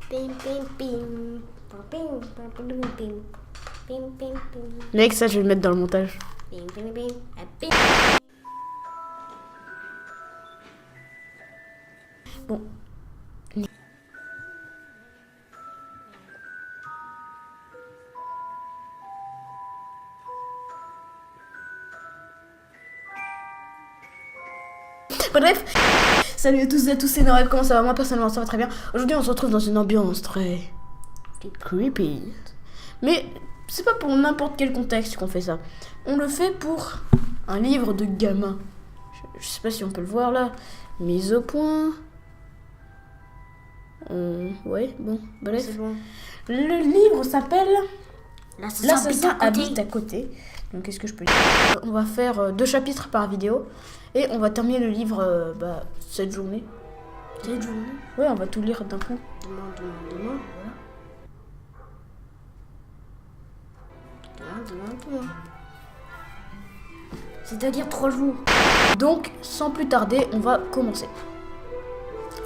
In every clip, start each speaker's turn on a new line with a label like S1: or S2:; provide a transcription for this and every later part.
S1: Pim, pim, pim. Pim, pim, pim, pim. Pim, pim, pim.
S2: Mec, ça, je vais le mettre dans le montage.
S1: Pim, pim, pim. Pim.
S2: Bon. Bref, salut à tous et à tous, c'est Noël, comment ça va? Moi personnellement ça va très bien. Aujourd'hui on se retrouve dans une ambiance très creepy. Mais c'est pas pour n'importe quel contexte qu'on fait ça. On le fait pour un livre de gamin. Je sais pas si on peut le voir là. Mise au point. Ouais, bon, bref.
S1: C'est bon.
S2: Le livre s'appelle
S1: L'assassin
S2: habite à côté. Donc qu'est-ce que je peux dire? On va faire 2 chapitres par vidéo. Et on va terminer le livre cette journée.
S1: Cette journée.
S2: Ouais, on va tout lire d'un coup.
S1: Demain. Voilà. Demain. C'est-à-dire 3 jours.
S2: Donc, sans plus tarder, on va commencer.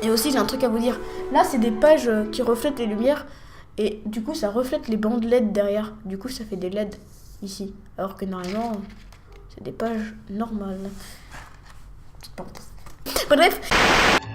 S2: Et aussi, j'ai un truc à vous dire. Là, c'est des pages qui reflètent les lumières. Et du coup, ça reflète les bandes LED derrière. Du coup, ça fait des LED ici. Alors que normalement, c'est des pages normales. Bref.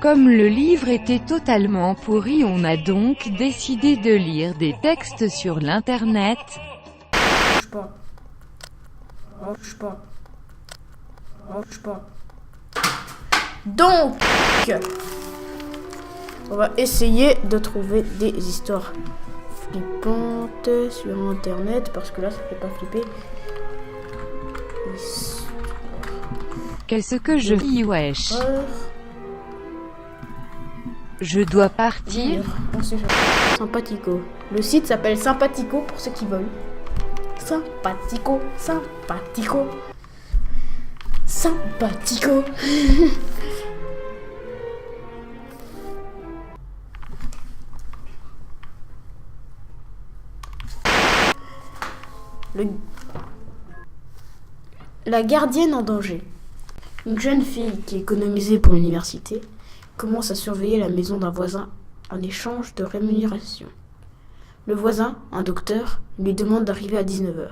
S3: Comme le livre était totalement pourri, on a donc décidé de lire des textes sur l'internet.
S2: Bouge pas. Donc, on va essayer de trouver des histoires flippantes sur internet parce que là, ça fait pas flipper.
S3: Qu'est-ce que je vis, wesh? Je dois partir.
S2: Sympathico. Le site s'appelle Sympathico pour ceux qui veulent. Sympathico. La gardienne en danger. Une jeune fille qui économisait pour l'université commence à surveiller la maison d'un voisin en échange de rémunération. Le voisin, un docteur, lui demande d'arriver à 19h.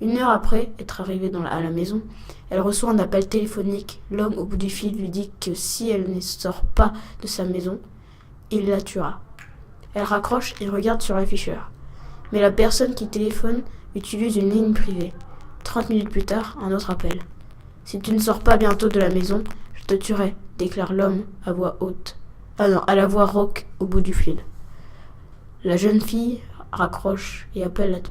S2: 1 heure après être arrivée à la maison, elle reçoit un appel téléphonique. L'homme au bout du fil lui dit que si elle ne sort pas de sa maison, il la tuera. Elle raccroche et regarde sur l'afficheur. Mais la personne qui téléphone utilise une ligne privée. 30 minutes plus tard, un autre appel. « Si tu ne sors pas bientôt de la maison, je te tuerai », déclare l'homme à voix haute. À la voix rauque au bout du fil. La jeune fille raccroche et appelle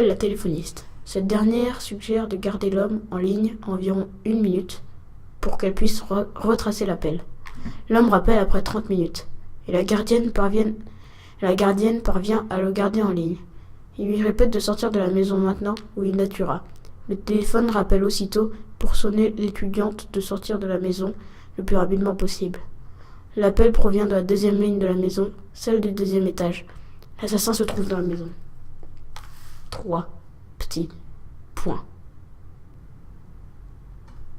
S2: la téléphoniste. Cette dernière suggère de garder l'homme en ligne environ 1 minute pour qu'elle puisse retracer l'appel. L'homme rappelle après 30 minutes et la gardienne parvient à le garder en ligne. Il lui répète de sortir de la maison maintenant ou il la tuera. Le téléphone rappelle aussitôt pour sonner l'étudiante de sortir de la maison le plus rapidement possible. L'appel provient de la 2e ligne de la maison, celle du 2e étage. L'assassin se trouve dans la maison. 3 petits points.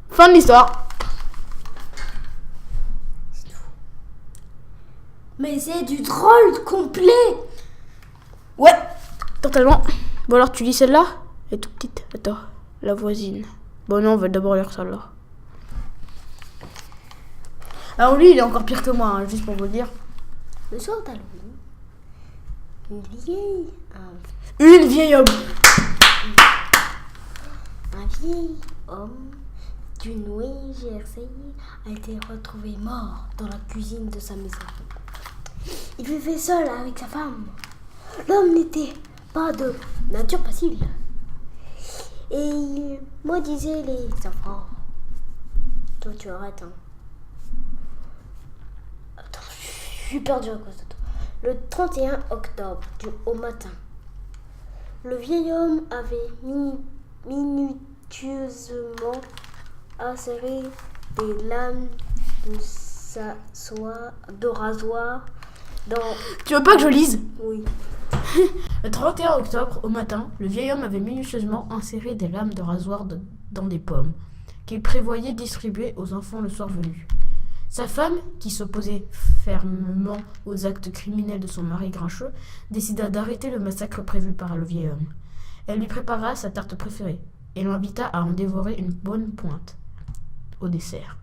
S2: Fin de l'histoire.
S1: Mais c'est du troll complet.
S2: Ouais, totalement. Bon alors tu lis celle-là? Elle est toute petite. Attends, la voisine. Bon non, on va d'abord lire celle-là. Alors lui, il est encore pire que moi, hein, juste pour vous le dire.
S1: Le soir d'Halloween, une vieille homme. Un vieil homme du New Jersey a été retrouvé mort dans la cuisine de sa maison. Il vivait seul avec sa femme. L'homme n'était pas de nature facile. Et il maudisait les enfants. Toi, tu arrêtes, hein. Attends, je suis perdu à cause de toi. Le 31 octobre, au matin, le vieil homme avait minutieusement inséré des lames de rasoir dans...
S2: Tu veux pas que je lise?
S1: Oui.
S2: Le 31 octobre, au matin, le vieil homme avait minutieusement inséré des lames de rasoir dans des pommes qu'il prévoyait distribuer aux enfants le soir venu. Sa femme, qui s'opposait fermement aux actes criminels de son mari grincheux, décida d'arrêter le massacre prévu par le vieil homme. Elle lui prépara sa tarte préférée et l'invita à en dévorer une bonne pointe au dessert.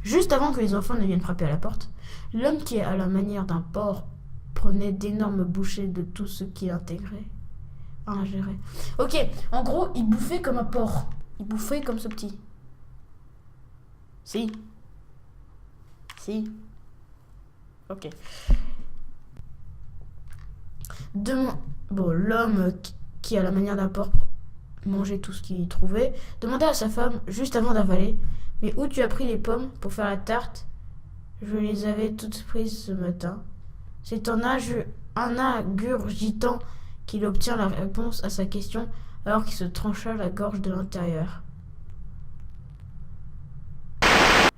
S2: Juste avant que les enfants ne viennent frapper à la porte, l'homme qui, à la manière d'un porc, prenait d'énormes bouchées de tout ce qu'il ingérait. Ok, en gros, il bouffait comme un porc. Il bouffait comme ce petit. Si. Ok. L'homme qui, à la manière d'un porc, mangeait tout ce qu'il trouvait, demanda à sa femme, juste avant d'avaler, « Mais où tu as pris les pommes pour faire la tarte ? Je les avais toutes prises ce matin. » C'est en ingurgitant qu'il obtient la réponse à sa question alors qu'il se trancha la gorge de l'intérieur.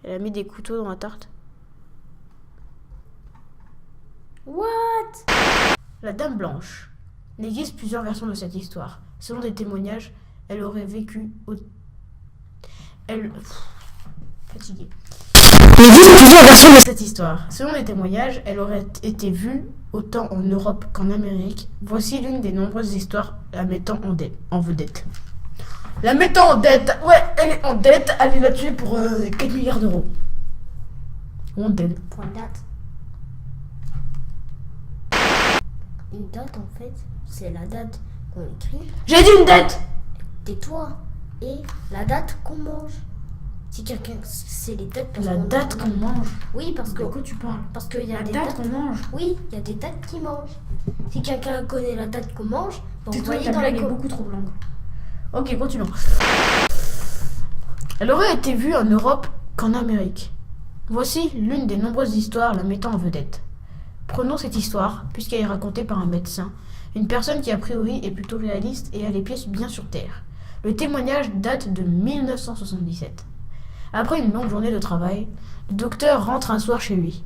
S2: Elle a mis des couteaux dans la tarte.
S1: What?
S2: La Dame Blanche. Il existe plusieurs versions de cette histoire. Selon des témoignages, elle aurait vécu fatiguée. Il existe plusieurs versions de cette histoire. Selon les témoignages, elle aurait été vue autant en Europe qu'en Amérique. Voici l'une des nombreuses histoires la mettant en vedette. La mettant en dette. Ouais, elle est en dette. Allez la tuer pour 4 milliards d'euros. On dead.
S1: Point de date. Une date, en fait, c'est la date qu'on écrit.
S2: J'ai dit une dette.
S1: Tais-toi. Et la date qu'on mange. Si quelqu'un, c'est les dates.
S2: La date qu'on mange.
S1: Oui, parce que.
S2: De quoi tu parles?
S1: Parce qu'il y a
S2: La
S1: des
S2: date
S1: dates
S2: qu'on mange.
S1: Oui, il y a des dates qui mangent. Si quelqu'un connaît la date qu'on mange,
S2: Tais-toi,
S1: envoyez
S2: ta
S1: dans
S2: blague
S1: les
S2: est beaucoup trop longue. Ok, continuons. Elle aurait été vue en Europe qu'en Amérique. Voici l'une des nombreuses histoires la mettant en vedette. Prenons cette histoire, puisqu'elle est racontée par un médecin, une personne qui a priori est plutôt réaliste et a les pieds bien sur terre. Le témoignage date de 1977. Après une longue journée de travail, le docteur rentre un soir chez lui,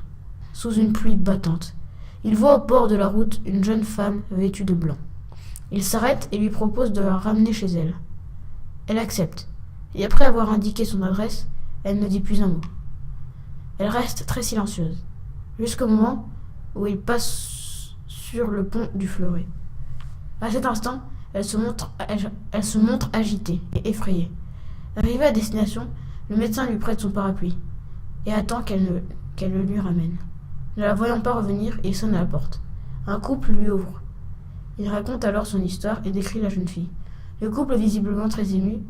S2: sous une pluie battante. Il voit au bord de la route une jeune femme vêtue de blanc. Il s'arrête et lui propose de la ramener chez elle. Elle accepte, et après avoir indiqué son adresse, elle ne dit plus un mot. Elle reste très silencieuse, jusqu'au moment où il passe sur le pont du Fleuret. À cet instant, elle se montre agitée et effrayée. Arrivée à destination, le médecin lui prête son parapluie et attend qu'elle le lui ramène. Ne la voyant pas revenir, il sonne à la porte. Un couple lui ouvre. Il raconte alors son histoire et décrit la jeune fille. Le couple, visiblement très ému,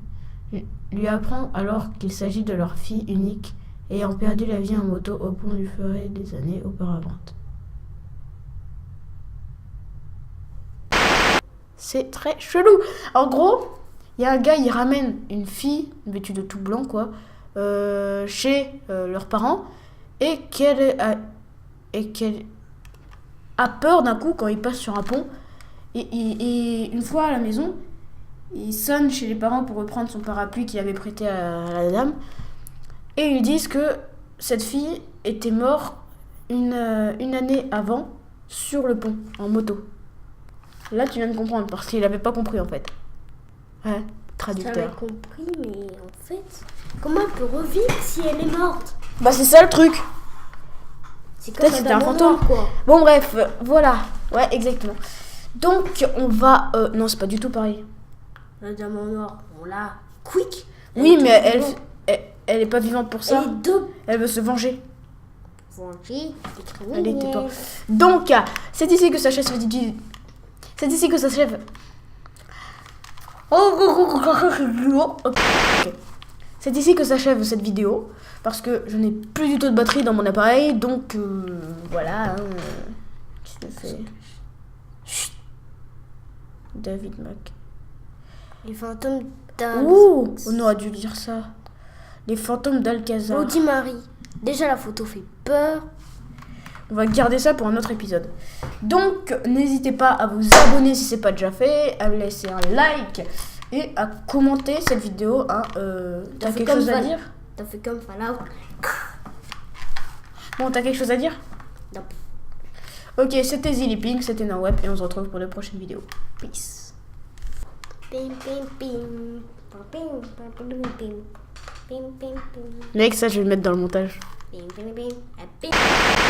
S2: lui apprend alors qu'il s'agit de leur fille unique ayant perdu la vie en moto au pont du Fleuret des années auparavant. C'est très chelou. En gros, il y a un gars, il ramène une fille vêtue de tout blanc, quoi, chez leurs parents, et qu'elle a peur d'un coup quand il passe sur un pont. Et une fois à la maison, il sonne chez les parents pour reprendre son parapluie qu'il avait prêté à la dame. Et ils disent que cette fille était morte une année avant sur le pont, en moto. Là, tu viens de comprendre, parce qu'il n'avait pas compris, en fait. Ouais, traducteur.
S1: J'avais compris, mais en fait, comment elle peut revivre si elle est morte?
S2: Bah, c'est ça le truc.
S1: C'est comme
S2: Peut-être c'était un fantôme,
S1: quoi.
S2: Bon, bref, voilà. Ouais, exactement. Donc, on va... non, c'est pas du tout pareil.
S1: La dame en noir, on l'a quick.
S2: Oui, mais elle est pas vivante pour ça.
S1: Et deux.
S2: Elle veut se venger.
S1: Venger,
S2: Allez, tais-toi. Donc, c'est ici que s'achève cette vidéo. C'est ici que s'achève. Ok. C'est ici que s'achève cette vidéo. Parce que je n'ai plus du tout de batterie dans mon appareil. Donc, voilà. Qu'est-ce que c'est? Chut. David Mac.
S1: Les fantômes d'Alcazar.
S2: Ouh, on aurait dû lire ça. Les fantômes d'Alcazar.
S1: Audi Marie. Déjà, la photo fait peur.
S2: On va garder ça pour un autre épisode. Donc, n'hésitez pas à vous abonner si ce n'est pas déjà fait, à me laisser un like et à commenter cette vidéo. Hein, t'as quelque chose à dire?
S1: T'as fait comme Fallout.
S2: Bon, t'as quelque chose à dire?
S1: Non.
S2: Ok, c'était Zilly Pink, c'était Naweb et on se retrouve pour de prochaines vidéos. Peace.
S1: Pim, pim, pim. Pim, pim, pim, pim. Pim, pim, pim.
S2: Mec, ça je vais le mettre dans le montage.
S1: Bim, bim, bim, bim.